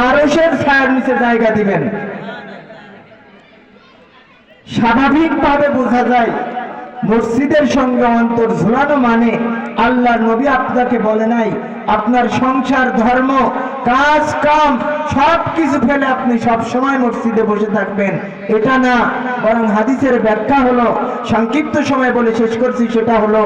আরশের ছায়ার নিচে জায়গা দিবেন। স্বাভাবিকভাবে বোঝা যায় মসজিদের সঙ্গে অন্তর ঝুলানো মানে আল্লাহর নবী আপনাকে বলে নাই আপনার সংসার, ধর্ম, কাজ কাম সবকিছু ফেলে আপনি সব সময় মসজিদে বসে থাকবেন, এটা না। বরং হাদিসের ব্যাখ্যা হলো, সংক্ষিপ্ত সময় বলে শেষ করছি, সেটা হলো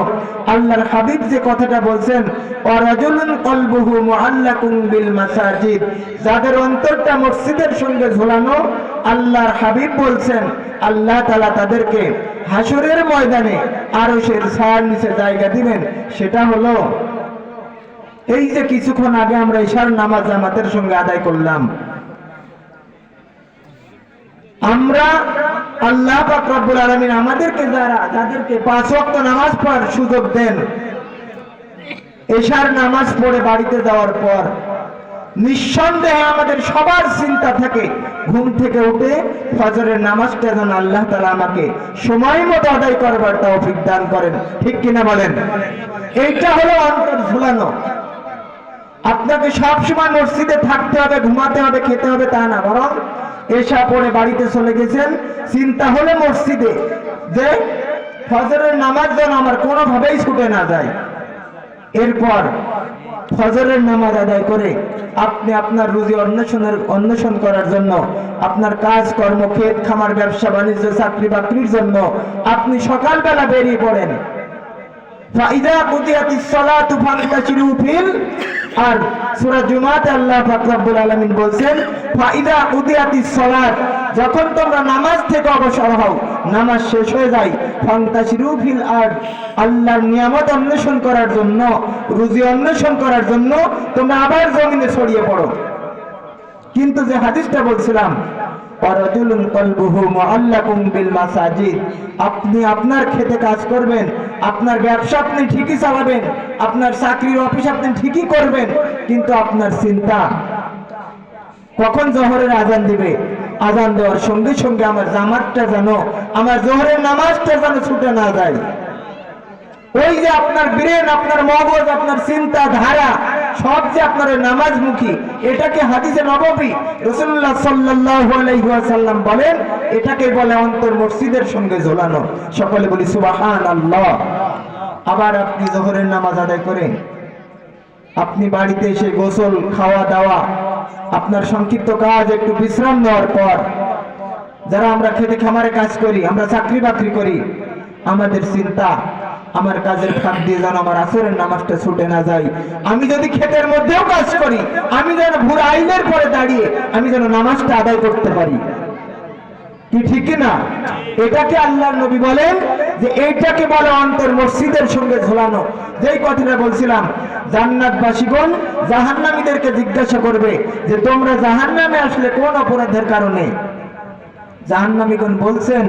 আল্লাহর হাবিব যে কথাটা বলছেন, ওয়ারাজুলুন কলবুহু মুআল্লাকুন বিল মাসাজিদ, যাদের অন্তরটা মসজিদের সঙ্গে ঝুলানো, আল্লাহর হাবিব বলছেন আল্লাহ তাআলা তাদেরকে হাসরের ময়দানে আরশের ছায়ার নিচে জায়গা দিবেন। সেটা হলো এই যে কিছুক্ষণ আগে আমরা ইশার নামাজ জামাতের সঙ্গে আদায় করলাম, আমরা আল্লাহ পাক রব্বুল আলামিন আমাদেরকে যাদেরকে 5 ওয়াক্ত নামাজ পড়ার সুযোগ দেন, ইশার নামাজ পড়ে বাড়িতে যাওয়ার পর নিঃসন্দেহে আমাদের সবার চিন্তা থাকে ঘুম থেকে উঠে ফজরের নামাজটা যেন আল্লাহ তাআলা আমাকে সময় মতো আদায় করবার তৌফিক দান করেন, ঠিক কিনা বলেন? এইটা হলো অন্তর ঝুলানো। আপনাকে সবসময় মসজিদে থাকতে হবে, ঘুমাতে হবে, খেতে হবে তা না, বরং এশা পড়ে বাড়িতে চলে গেছেন, চিন্তা হলে মসজিদে যে ফজরের নামাজ যেন আমার কোনোভাবেই ছুটে না যায়। এরপর ফজরের নামাজ আদায় করে আপনি আপনার রুজি অন্বেষণ করার জন্য, আপনার কাজ কর্ম, ক্ষেত খামার, ব্যবসা বাণিজ্য, চাকরি বাকরির জন্য আপনি সকালবেলা বেরিয়ে পড়েন। ফাইদা কুদিয়াতিস সালাতু ফান্তাশিরু ফিল, আর সূরা জুমাতে আল্লাহ পাক রব্বুল আলামিন বলেন ফাইদা কুদিয়াতিস সালাত, যখন তোমরা নামাজ থেকে অবসর হও, নামাজ শেষ হয়ে যায়, ফান্তাশিরু ফিল আরদ, আল্লাহর নিয়ামত অন্বেষণ করার জন্য, রুজি অন্বেষণ করার জন্য তোমরা আবার জমিনে ছড়িয়ে পড়ো। কিন্তু যে হাদিসটা বলছিলাম, ওয়ারাজুলুন কলবুহু মুআল্লাকুন বিল মাসাজিদ, আপনি আপনার খেতে কাজ করবেন, আপনার ব্যবসা আপনি ঠিকই চালাবেন, আপনার চাকরির অফিস আপনি ঠিকই করবেন, কিন্তু আপনার চিন্তা কখন জোহরের আজান দিবে, আজান দেওয়ার সঙ্গে সঙ্গে আমার জামাতটা যেন, আমার জোহরের নামাজটা যেন ছুটে না যায়। ওই যে আপনার ব্রেন, আপনার মগজ, আপনার চিন্তা ধারা সব যে আপনার নামাজমুখী, এটাকে হাদিসে নববী রাসূলুল্লাহ সাল্লাল্লাহু আলাইহি ওয়াসাল্লাম বলেন, এটাকে বলে অন্তর মসজিদের সঙ্গে ঝোলানো। সকলে বলি সুবহানাল্লাহ। আবার আপনি জোহরের নামাজ আদায় করেন, আপনি বাড়িতে এসে গোসল, খাওয়া দাওয়া, আপনার সংক্ষিপ্ত কাজ, একটু বিশ্রাম নেওয়ার পর, যারা আমরা খেতে খামারে কাজ করি, আমরা চাকরি বাকরি করি, আমাদের চিন্তা আমার কাজের ফাঁক দিয়ে যেন আমার আসরের নামাজটা ছুটে না যায়। আমি যদি ক্ষেতের মধ্যেও কাজ করি, আমি যেন ভোর আইনের পরে দাঁড়িয়ে আমি যেন নামাজটা আদায় করতে পারি, কি ঠিক না? এটাকে আল্লাহর নবী বলেন যে এইটাকে বলে অন্তর মসজিদের সঙ্গে ঝোলানো। যেই কথাটা বলছিলাম, জান্নাতবাসীগণ জাহান্নামীদেরকে জিজ্ঞাসা করবে যে তোমরা জাহান্নামে আসলে কোন অপরাধের কারণে? জাহান্নামীগণ বলছেন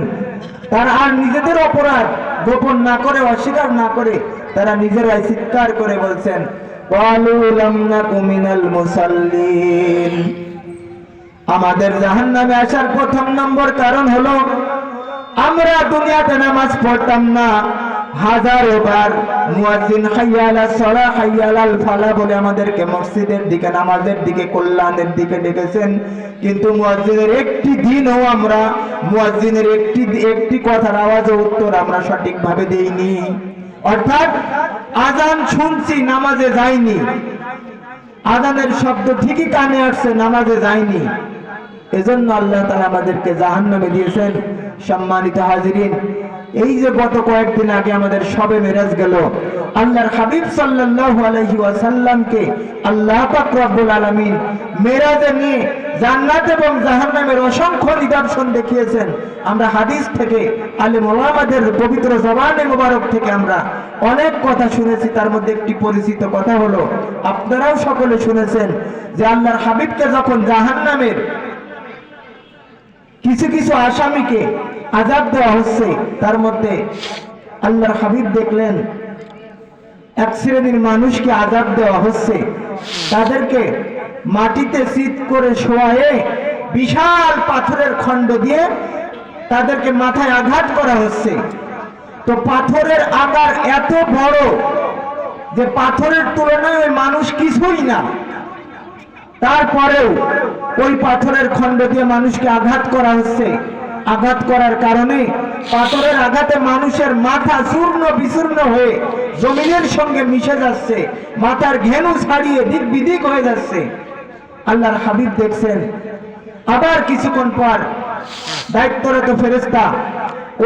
তারা আর নিজেদের অপরাধ গোপন না করে, অস্বীকার না করে, তারা নিজেরাই চিৎকার করে বলছেন, ক্বালু লাম নাকু মিনাল মুসাল্লিন, আমাদের জাহান্নামে আসার প্রথম নম্বর কারণ হলো আমরা দুনিয়াতে নামাজ পড়তাম না, হাজারো বার মুয়াজ্জিন হাইয়া আলাস সালাহ হাইয়া আলাল ফালাহ বলে আমাদেরকে মসজিদের দিকে, নামাজের দিকে, কল্যাণের দিকে ডেকেছেন, কিন্তু মুয়াজ্জিনের একটি দিনও আমরা, মুয়াজ্জিনের একটি কথার আওয়াজও উত্তর আমরা সঠিকভাবে দেইনি। অর্থাৎ আজান শুনছি, নামাজে যাইনি, আজানের শব্দ ঠিকই কানে আসছে, নামাজে যাইনি। এজন্য আল্লাহ তাআলা আমাদেরকে জাহান্নামে দিয়েছেন। সম্মানিত হাজিরিন, এই যে গত কয়েকদিন আগে আমাদের শবে মেরাজ গেল, আল্লাহর হাবিব সাল্লাল্লাহু আলাইহি ওয়াসাল্লামকে আল্লাহ পাক রব্বুল আলামিন মেরাজে নিয়ে জান্নাত এবং জাহান্নামের অসংখ্য নিদর্শন দেখিয়েছেন। আমরা হাদিস থেকে, আলেম ওলামাদের পবিত্র জবানে মোবারক থেকে আমরা অনেক কথা শুনেছি। তার মধ্যে একটি পরিচিত কথা হলো, আপনারাও সকলে শুনেছেন, যে আল্লাহর হাবিবকে যখন জাহান্নামের কিছু কিছু আসামিকে আযাব দেওয়া হচ্ছে, তার মধ্যে আল্লাহর হাবিব দেখলেন এক শ্রেণীর মানুষকে আযাব দেওয়া হচ্ছে, তাদেরকে মাটিতে চিৎ করে শোয়ায়ে বিশাল পাথরের খণ্ড দিয়ে তাদেরকে মাথায় আঘাত করা হচ্ছে। তো পাথরের আকার এত বড় যে পাথরের তুলনায় ওই মানুষ কিছুই না। তারপরেও ওই পাথরের খণ্ড দিয়ে মানুষকে আঘাত করা হচ্ছে। আঘাত করার কারণে পাথরের আঘাতে মানুষের মাথা চূর্ণ বিচূর্ণ হয়ে জমিনের সঙ্গে মিশে যাচ্ছে, মাথার ঘেনু ছাড়িয়ে দিক বিদিক হয়ে যাচ্ছে। আল্লাহর হাবিব দেখছেন। আবার কিছুক্ষণ পর দায়িত্বরত ফেরেশতা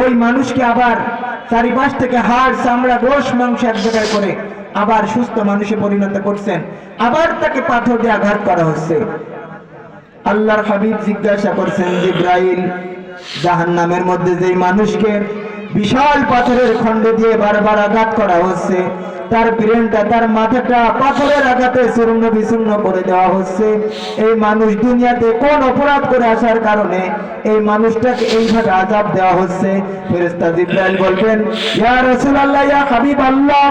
ওই মানুষকে আবার চারিপাশ থেকে হাড় চামড়া গোশ মাংস এক জায়গায় করে আবার সুস্থ মানুষে পরিণত করছেন। আবার তাকে পাথর দিয়ে আঘাত করা হচ্ছে। আল্লাহর হাবিব জিজ্ঞাসা করছেন, জিবরাইল, জাহান্নামের মধ্যে যেই মানুষকে বিশাল পাথরের খণ্ড দিয়ে বারবার আঘাত করা হচ্ছে, তার ব্রেনটা, তার মাথাটা পাথরের আঘাতে চূর্ণ বিচূর্ণ করে দেওয়া হচ্ছে, এই মানুষ দুনিয়াতে কোন অপরাধ করে আসার কারণে এই মানুষটাকে এইভাবে আযাব দেওয়া হচ্ছে? ফেরেশতা জিবরাইল বলবেন, ইয়া রাসূলুল্লাহ, ইয়া হাবিবাল্লাহ,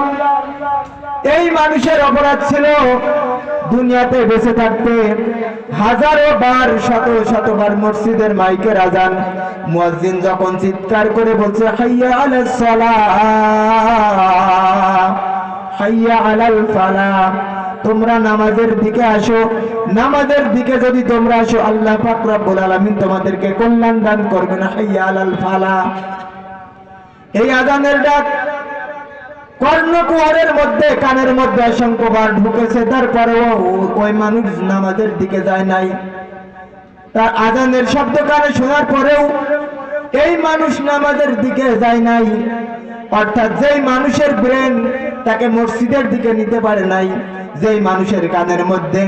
এই মানুষের অপরাধ ছিল দুনিয়াতে বেঁচে থাকতে হাজারো বার, শত শতবার মসজিদের মাইকের আজান মুয়াজ্জিন যখন চিৎকার করে বলছে, হাইয়া আলাস সালাহ, হাইয়া আলাল ফালাহ, তোমরা নামাজের দিকে আসো, নামাজের দিকে যদি তোমরা আসো আল্লাহ পাক রব্বুল আলামিন তোমাদেরকে কল্যাণ দান করবেন। হাইয়া আলাল ফালাহ, এই আজানের ডাক কর্ণকুহরের মধ্যে, কানের মধ্যে অসংখ্যবার ঢুকেছে, তারপরেও ওই মানুষ নামাজের দিকে যায় নাই। তার আজানের শব্দ কানে শোনার পরেও এই মানুষ নামাজের দিকে যায় নাই। অর্থাৎ যেই মানুষের ব্রেন তাকে মসজিদের দিকে নিতে পারে নাই, যেই মানুষের কানের মধ্যে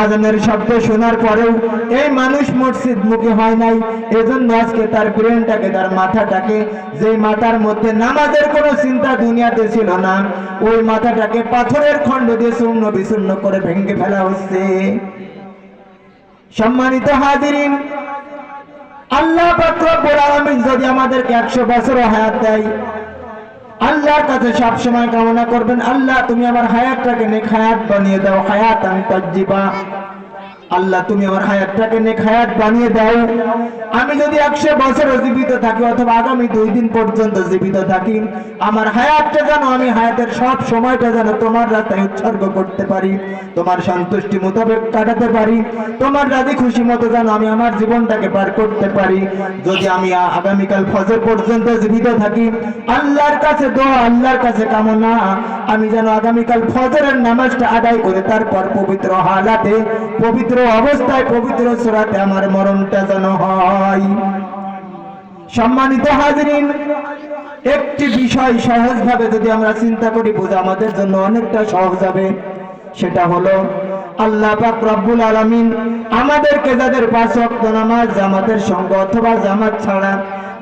আজানের শব্দ শোনার পরেও এই মানুষ মসজিদ মুখী হয় নাই, এজন্য আজকে তার ব্রেনটাকে, তার মাথাটাকে, যেই মাথার মধ্যে নামাজের কোনো চিন্তা দুনিয়াতে ছিল না, ওই মাথাটাকে পাথরের খণ্ড দিয়ে চূর্ণ বিচূর্ণ করে ভেঙে ফেলা হচ্ছে। সম্মানিত হাজিরিন, আল্লাহ পাক রব্বুল আলামিন যদি আমাদেরকে 100 বছর হায়াত দেয়, আল্লাহর কাছে সব সময় কামনা করবেন, আল্লাহ তুমি আমার হায়াতটাকে নেক হায়াত বানিয়ে দাও, হায়াতান তাজ্জিবা। আল্লাহ তুমি আমার হায়াতটাকে নেক হায়াত বানিয়ে দাও। আমি যদি 100 বছর জীবিত থাকি অথবা আগামী 2 দিন পর্যন্ত জীবিত থাকি, আমার হায়াতটা যেন, আমি হায়াতের সব সময়টা যেন তোমার রাস্তায় উৎসর্গ করতে পারি, তোমার সন্তুষ্টি মোতাবেক কাটাতে পারি, তোমার রাজি খুশি মতো যেন আমি আমার জীবনটাকে পার করতে পারি। যদি আমি আগামীকাল ফজর পর্যন্ত জীবিত থাকি, আল্লাহর কাছে দোয়া, আল্লাহর কাছে কামনা, আমি যেন আগামীকাল ফজরের নামাজটা আদায় করে তারপর পবিত্র হালাতে, পবিত্র অবস্থায়, পবিত্র সূরাতে আমার মরণটা যেন হয়। সম্মানিত হাজিরিন, একটি বিষয় সহজভাবে যদি আমরা চিন্তা করি, বোঝা আমাদের জন্য অনেকটা সহজ হবে। সেটা হলো আল্লাহ পাক রব্বুল আলামিন আমাদেরকে যাদের 5 ওয়াক্ত নামাজ জামাতের সঙ্গে অথবা জামাত ছাড়া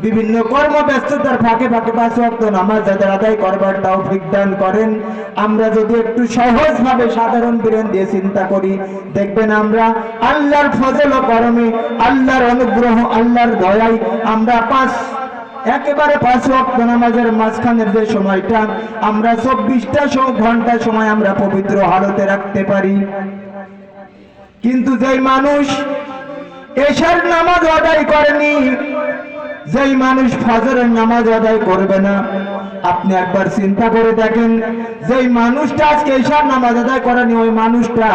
বিভিন্ন কর্মব্যস্ততার ফাঁকে ফাঁকে 5 ওয়াক্ত নামাজ যাদের আদায় করবার তৌফিক দান করেন, আমরা যদি একটু সহজভাবে সাধারণ ব্রেন দিয়ে চিন্তা করি, দেখবেন আমরা আল্লাহর ফজল ও করমে, আল্লাহর অনুগ্রহ, আল্লাহর দয়ায় আমরা একেবারে 5 ওয়াক্ত নামাজের মাঝখানের যে সময়টা, আমরা 24টা ঘন্টা সময় আমরা পবিত্র হালতে রাখতে পারি। কিন্তু যেই মানুষ এশার নামাজ আদায় করেনি, যেই মানুষ ফজরের নামাজ আদায় করবে না, আপনি একবার চিন্তা করে দেখেন, যেই মানুষটা আজকে এশার নামাজ আদায় করেনি, ওই মানুষটা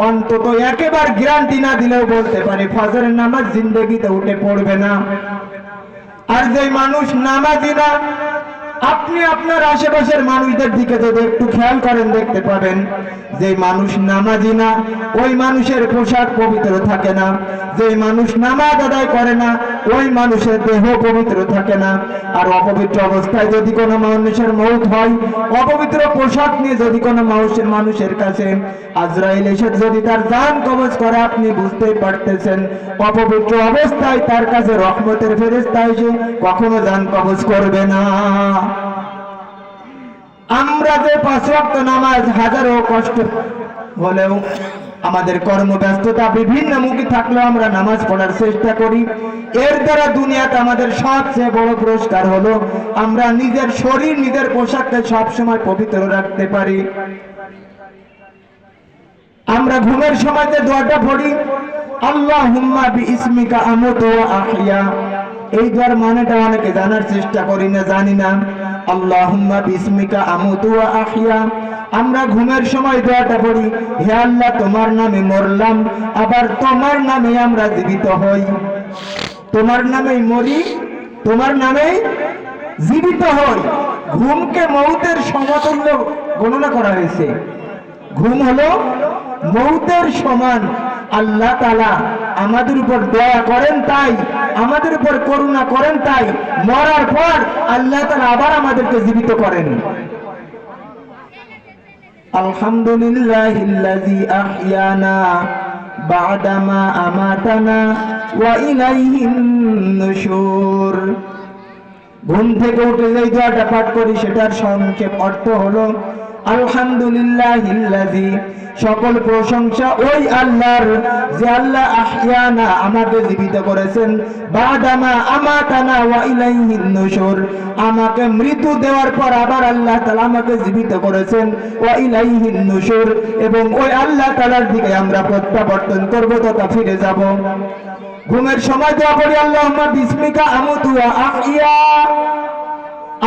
অন্তত একেবারে গ্যারান্টি না দিলেও বলতে পারে ফজরের নামাজ জিন্দেগিতে উঠে পড়বে না। আর যেই মানুষ নামাজি না, আপনি আপনার আশেপাশের মানুষদের দিকে যদি একটু খেয়াল করেন, দেখতে পাবেন যে মানুষ নামাজি না, ওই মানুষের পোশাক পবিত্র থাকে না। যে মানুষ নামাজ আদায় করে না, ওই মানুষের দেহ পবিত্র থাকে না। আর অপবিত্র অবস্থায় যদি কোনো মানুষের মৌত হয়, অপবিত্র পোশাক নিয়ে যদি কোনো মানুষের কাছে আজরাইল এসে যদি তার জান কবজ করে, আপনি বুঝতেই পারতেছেন অপবিত্র অবস্থায় তার কাছে রহমতের ফেরেশতা এসে কখনো জান কবজ করবে না। আমরা যে 5 ওয়াক্ত নামাজ হাজারো কষ্ট হলেও, আমাদের কর্মব্যস্ততা বিভিন্ন মুখী থাকলেও আমরা নামাজ পড়ার চেষ্টা করি, এর দ্বারা দুনিয়াতে আমাদের সবচেয়ে বড় পুরস্কার হলো আমরা নিজের শরীর, নিজের পোশাককে সবসময় পবিত্র রাখতে পারি। আমরা ঘুমের সময় যে দোয়াটা পড়ি, আল্লাহুম্মা বিইসমিকা আমুতু ওয়া আহইয়া, এই দোয়ার মানেটা অনেকে জানার চেষ্টা করি না, জানি না। আল্লাহুম্মা বিইসমিকা আমুতু ওয়া আহইয়া, আমরা ঘুমের সময় দোয়াটা পড়ি, হে আল্লাহ তোমার নামে মরলাম, আবার তোমার নামে আমরা জীবিত হই। তোমার নামেই মরি, তোমার নামেই জীবিত হই। ঘুমকে মৌতের সমতুল্য গণনা করা হয়েছে। ঘুম হলো মৌতের সমান। আল্লাহ তাআলা আমাদের উপর দয়া করেন তাই, আমাদের উপর করুণা করেন তাই মরার পর আল্লাহ তাআলা আবার আমাদেরকে জীবিত করেন। আলহামদুলিল্লাহিল্লাযী আহইয়ানা বা'দামা আমাতানা ওয়া ইলাইহিন নুশুর। ঘুম থেকে উঠে যেই দোয়াটা পাঠ করি সেটার সংক্ষেপ অর্থ হলো আলহামদুলিল্লাহিল্লাযী, সকল প্রশংসা ওই আল্লাহর যে আল্লাহ আহইয়ানা আমাকে জীবিত করেছেন, বা'দামা আমাতানা ওয়া ইলাইহিন নুশুর, আমাকে মৃত্যু দেওয়ার পর আবার আল্লাহ তাআলা আমাকে জীবিত করেছেন, ওয়া ইলাইহিন নুশুর, এবং ওই আল্লাহ তাআলার দিকে আমরা প্রত্যাবর্তন করব তথা ফিরে যাব। ঘুমের সময় দোয়া করি আল্লাহুম্মা বিসমিকা আমুতু ওয়া আহইয়া,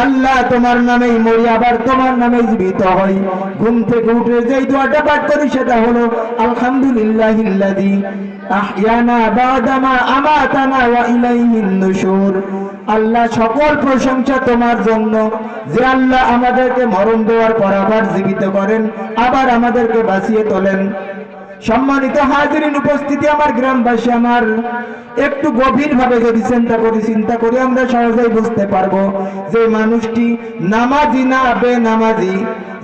আল্লাহ তোমার নামেই মরি, আবার তোমার নামেই জীবিত হই। ঘুম থেকে উঠে যেই দোয়াটা পাঠ করি সেটা হলো আলহামদুলিল্লাহিল্লাযী আহইয়ানা বা'দামা আমাতানা ওয়া ইলাইহিন নুশুর। আল্লাহ সকল প্রশংসা তোমার জন্য, যে আল্লাহ আমাদেরকে মরণ দেওয়ার পর আবার জীবিত করেন, আবার আমাদেরকে বাঁচিয়ে তোলেন। সম্মানিত হাজিরিন, উপস্থিতি আমার গ্রামবাসী, আমার একটু গভীর ভাবে যদি চিন্তা করি আমরা সহজেই বুঝতে পারবো যে মানুষটি নামাজি না বেনামাজি,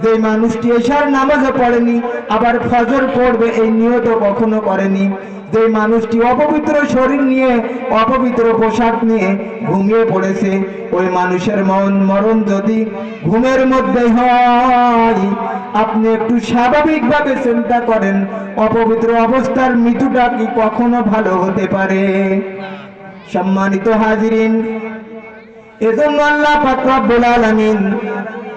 যে মানুষটি এশার নামাজও পড়েনি আবার ফজর পড়বে এই নিয়ত কখনো করেনি, যে মানুষটি অপবিত্র শরীর নিয়ে অপবিত্র পোশাক নিয়ে ঘুমিয়ে পড়েছে, ওই মানুষের মরণ যদি ঘুমের মধ্যে হয়, আপনি একটু স্বাভাবিকভাবে চিন্তা করেন অপবিত্র অবস্থার মৃত্যুটা কি কখনো ভালো হতে পারে? সম্মানিত হাজিরিন, এজন্য আল্লাহ পাক রব্বুল আলামিন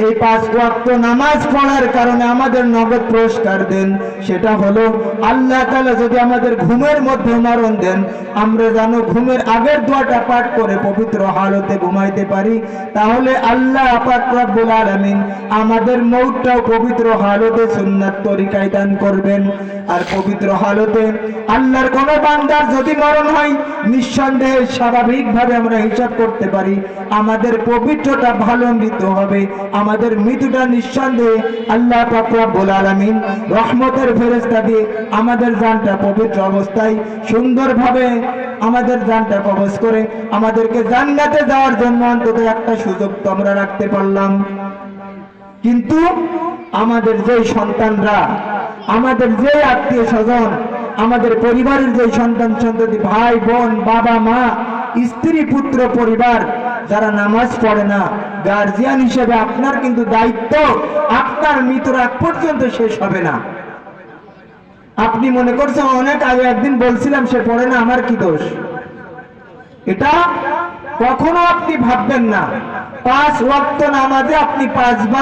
এই 5 ওয়াক্ত নামাজ পড়ার কারণে আমাদের নগদ পুরস্কার দেন। সেটা হলো আল্লাহ তাআলা যদি আমাদের ঘুমের মধ্যে মরণ দেন, আমরা যেন ঘুমের আগের দোয়াটা পাঠ করে পবিত্র হালতে ঘুমাইতে পারি, তাহলে আল্লাহ পাক রব্বুল আলামিন আমাদের মওতটাও পবিত্র হালতে সুন্নাত তরিকায় দান করবেন। আর পবিত্র হালতে আল্লাহর কোন বান্দার যদি মরণ হয়, নিঃসন্দেহে স্বাভাবিকভাবে আমরা হিসাব করতে পারি আমাদের পবিত্রতা ভালো মৃত্যু হবে, আমাদের মৃত্যুটা নিঃসন্দেহে আল্লাহ পাক রব্বুল আলামিন রহমতের ফেরেশতা দিয়ে আমাদের জানটা পবিত্র অবস্থায় সুন্দরভাবে আমাদের জানটা কবজ করে আমাদেরকে জান্নাতে যাওয়ার জন্য অন্তত একটা সুযোগ তো আমরা রাখতে পারলাম। কিন্তু আমাদের যে সন্তানরা, আমাদের যে আত্মীয় স্বজন, আমাদের পরিবারের যে সন্তান সন্ততি, ভাই বোন, বাবা মা, স্ত্রী পুত্র পরিবার যারা নামাজ পড়ে না, গার্জিয়ান হিসেবে আপনার কিন্তু দায়িত্ব আপনার মৃত্যুর আগ পর্যন্ত শেষ হবে না। আপনি মনে করছেন অনেক আগে একদিন বলছিলাম সে পড়ে না, আমার কি দোষ? এটা কখনো আপনি ভাববেন না। 5 ওয়াক্ত নামাজে আপনি 5 বার